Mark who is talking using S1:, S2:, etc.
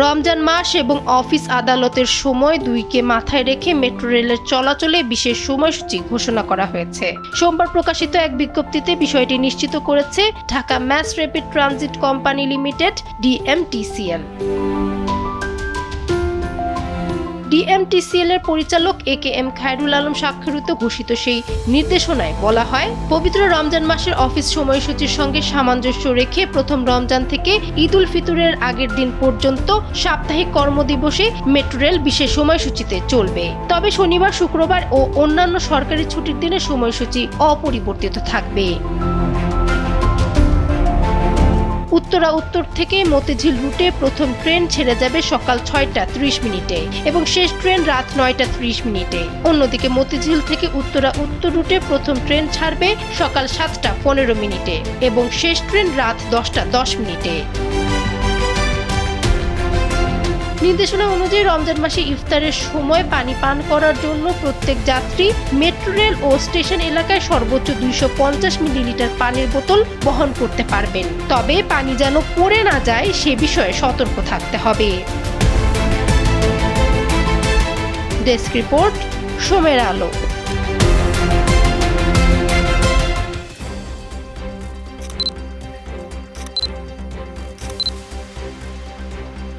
S1: রমজান মাস এবং অফিস আদালতের সময় দুইকে মাথায় রেখে মেট্রো রেলের চলাচলে বিশেষ সময়সূচি ঘোষণা করা হয়েছে। সোমবার প্রকাশিত এক বিজ্ঞপ্তিতে বিষয়টি নিশ্চিত করেছে Dhaka mass rapid transit company limited DMTCL। DMTCL এর পরিচালক AKM খায়রুল আলম স্বাক্ষরিত ঘোষিত সেই নির্দেশনায় বলা হয়, পবিত্র রমজান মাসের অফিস সময়সূচির সঙ্গে সামঞ্জস্য রেখে প্রথম রমজান থেকে ঈদ উল ফিতরের আগের দিন পর্যন্ত সাপ্তাহিক কর্মদিবসে মেট্রো রেল বিশেষ সময়সূচিতে চলবে। তবে শনিবার, শুক্রবার ও অন্যান্য সরকারি ছুটির দিনে সময়সূচি অপরিবর্তিত থাকবে। উত্তরা উত্তর থেকে মতিঝিল রুটে প্রথম ট্রেন ছেড়ে যাবে সকাল 6টা 30 মিনিটে এবং শেষ ট্রেন রাত 9টা 30 মিনিটে। অন্যদিকে মতিঝিল থেকে উত্তরা উত্তর রুটে প্রথম ট্রেন ছাড়বে সকাল 7টা 15 মিনিটে এবং শেষ ট্রেন রাত 10টা 10 মিনিটে। নির্দেশনা অনুযায়ী রমজান মাসে ইফতারের সময় পানি পান করার জন্য প্রত্যেক যাত্রী মেট্রো রেল ও স্টেশন এলাকায় সর্বোচ্চ 250 মিলিলিটার পানির বোতল বহন করতে পারবেন। তবে পানি যেন পড়ে না যায় সে বিষয়ে সতর্ক থাকতে হবে। ডেস্ক রিপোর্ট, সময়ের আলো।